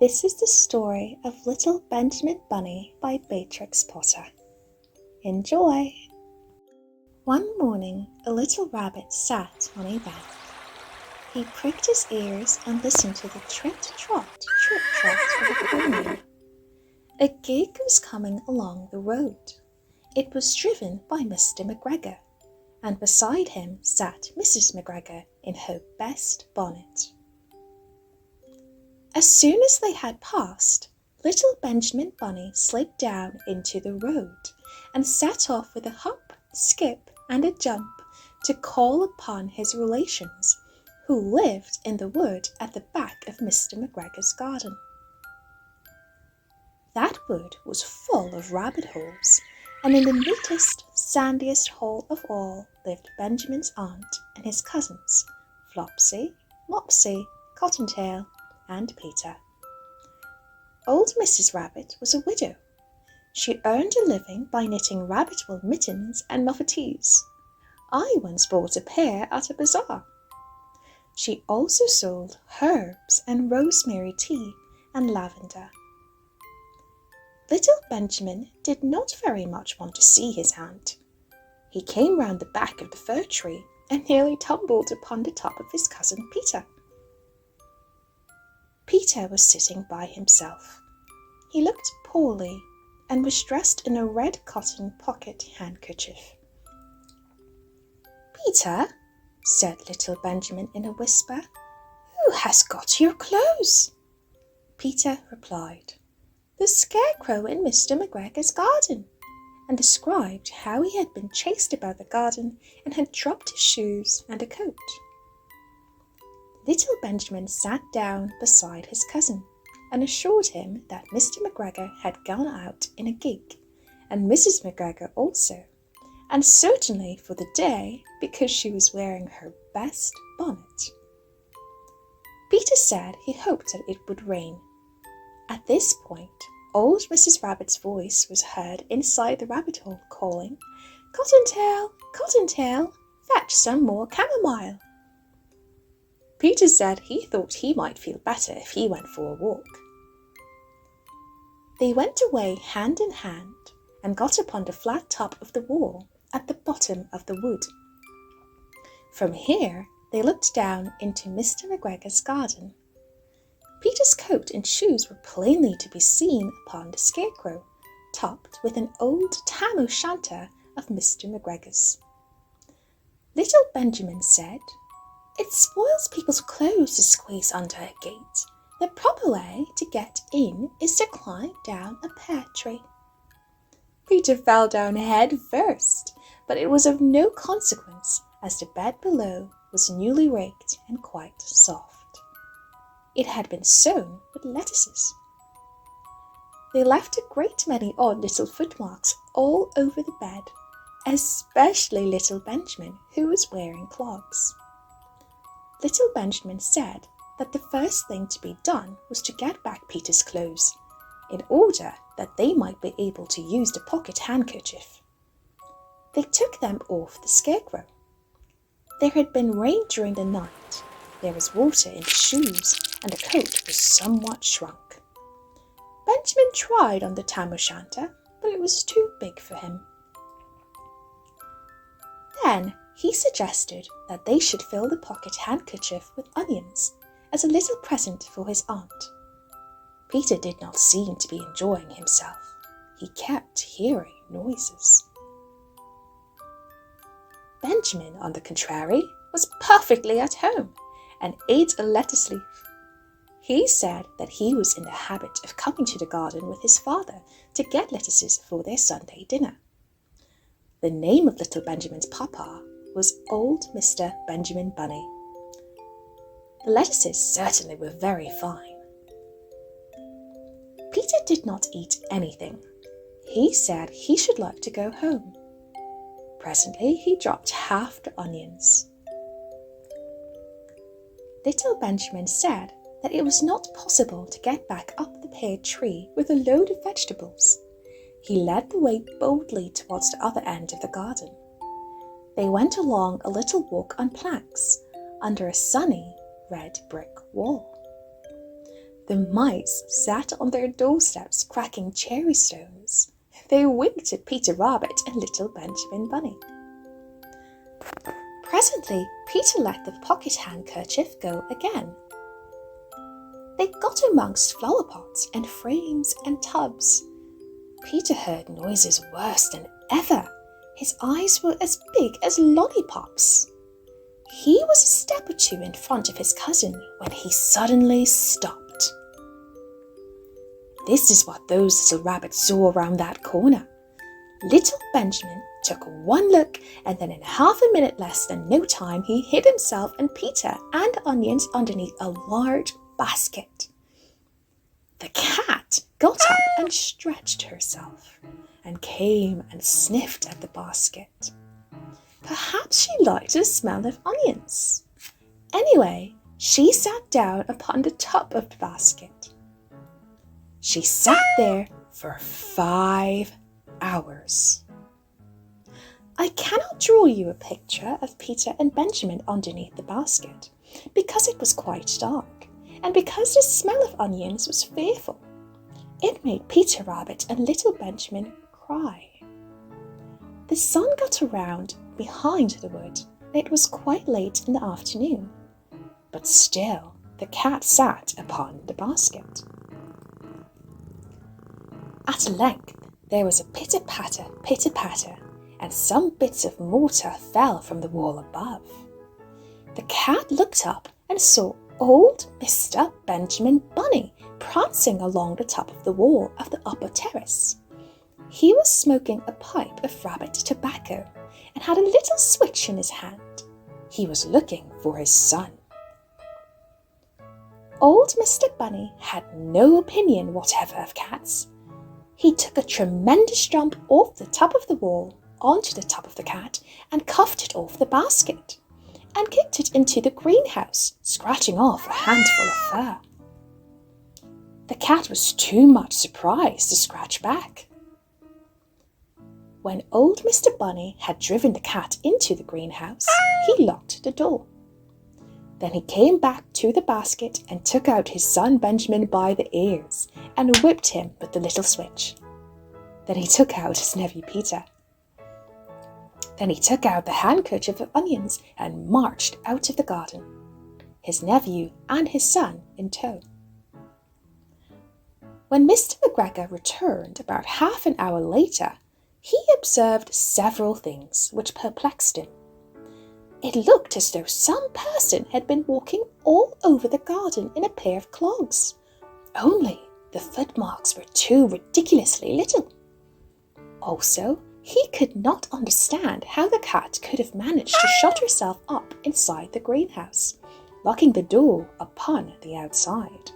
This is the story of Little Benjamin Bunny by Beatrix Potter. Enjoy! One morning, a little rabbit sat on a bank. He pricked his ears and listened to the trip-trot, trip-trot of a pony. A gig was coming along the road. It was driven by Mr. McGregor, and beside him sat Mrs. McGregor in her best bonnet. As soon as they had passed, little Benjamin Bunny slid down into the road and set off with a hop, skip, and a jump to call upon his relations, who lived in the wood at the back of Mr. McGregor's garden. That wood was full of rabbit holes, and in the neatest, sandiest hole of all lived Benjamin's aunt and his cousins, Flopsy, Mopsy, Cottontail, and Peter. Old Mrs. Rabbit was a widow. She earned a living by knitting rabbit-wool mittens and muffetees. I once bought a pair at a bazaar. She also sold herbs and rosemary tea and lavender. Little Benjamin did not very much want to see his aunt. He came round the back of the fir tree and nearly tumbled upon the top of his cousin Peter. Peter was sitting by himself. He looked poorly and was dressed in a red cotton pocket handkerchief. "Peter," said little Benjamin in a whisper, "who has got your clothes?" Peter replied, "The scarecrow in Mr. McGregor's garden," and described how he had been chased about the garden and had dropped his shoes and a coat. Little Benjamin sat down beside his cousin and assured him that Mr. McGregor had gone out in a gig, and Mrs. McGregor also, and certainly for the day because she was wearing her best bonnet. Peter said he hoped that it would rain. At this point, old Mrs. Rabbit's voice was heard inside the rabbit hole calling, "Cottontail, Cottontail, fetch some more chamomile." Peter said he thought he might feel better if he went for a walk. They went away hand in hand and got upon the flat top of the wall at the bottom of the wood. From here they looked down into Mr. McGregor's garden. Peter's coat and shoes were plainly to be seen upon the scarecrow, topped with an old tam-o'-shanter of Mr. McGregor's. Little Benjamin said, "It spoils people's clothes to squeeze under a gate. The proper way to get in is to climb down a pear tree." Peter fell down head first, but it was of no consequence, as the bed below was newly raked and quite soft. It had been sown with lettuces. They left a great many odd little footmarks all over the bed, especially little Benjamin, who was wearing clogs. Little Benjamin said that the first thing to be done was to get back Peter's clothes, in order that they might be able to use the pocket handkerchief. They took them off the scarecrow. There had been rain during the night, there was water in the shoes, and the coat was somewhat shrunk. Benjamin tried on the tam-o'-shanter, but it was too big for him. Then he suggested that they should fill the pocket handkerchief with onions as a little present for his aunt. Peter did not seem to be enjoying himself. He kept hearing noises. Benjamin, on the contrary, was perfectly at home and ate a lettuce leaf. He said that he was in the habit of coming to the garden with his father to get lettuces for their Sunday dinner. The name of little Benjamin's papa was old Mr. Benjamin Bunny. The lettuces certainly were very fine. Peter did not eat anything. He said he should like to go home. Presently he dropped half the onions. Little Benjamin said that it was not possible to get back up the pear tree with a load of vegetables. He led the way boldly towards the other end of the garden. They went along a little walk on planks, under a sunny, red brick wall. The mice sat on their doorsteps cracking cherry stones. They winked at Peter Rabbit and little Benjamin Bunny. Presently, Peter let the pocket handkerchief go again. They got amongst flower pots and frames and tubs. Peter heard noises worse than ever. His eyes were as big as lollipops. He was a step or two in front of his cousin when he suddenly stopped. This is what those little rabbits saw around that corner. Little Benjamin took one look, and then in half a minute less than no time he hid himself and Peter and Onions underneath a large basket. The cat got up and stretched herself and came and sniffed at the basket. Perhaps she liked the smell of onions. Anyway, she sat down upon the top of the basket. She sat there for 5 hours. I cannot draw you a picture of Peter and Benjamin underneath the basket, because it was quite dark, and because the smell of onions was fearful. It made Peter Rabbit and little Benjamin cry. The sun got around behind the wood, and it was quite late in the afternoon, but still the cat sat upon the basket. At length there was a pitter-patter, pitter-patter, and some bits of mortar fell from the wall above. The cat looked up and saw old Mr. Benjamin Bunny prancing along the top of the wall of the upper terrace. He was smoking a pipe of rabbit tobacco and had a little switch in his hand. He was looking for his son. Old Mr. Bunny had no opinion whatever of cats. He took a tremendous jump off the top of the wall onto the top of the cat and cuffed it off the basket and kicked it into the greenhouse, scratching off a handful of fur. The cat was too much surprised to scratch back. When old Mr. Bunny had driven the cat into the greenhouse, he locked the door. Then he came back to the basket and took out his son Benjamin by the ears and whipped him with the little switch. Then he took out his nephew Peter. Then he took out the handkerchief of onions and marched out of the garden, his nephew and his son in tow. When Mr. McGregor returned about half an hour later, he observed several things which perplexed him. It looked as though some person had been walking all over the garden in a pair of clogs, only the footmarks were too ridiculously little. Also, he could not understand how the cat could have managed to shut herself up inside the greenhouse, locking the door upon the outside.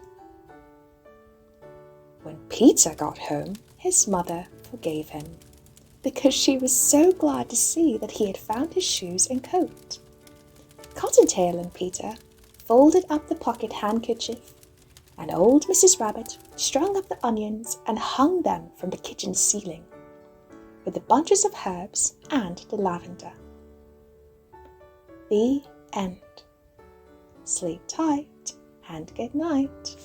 When Peter got home, his mother forgave him, because she was so glad to see that he had found his shoes and coat. Cottontail and Peter folded up the pocket handkerchief, and old Mrs. Rabbit strung up the onions and hung them from the kitchen ceiling, with the bunches of herbs and the lavender. The end. Sleep tight and good night.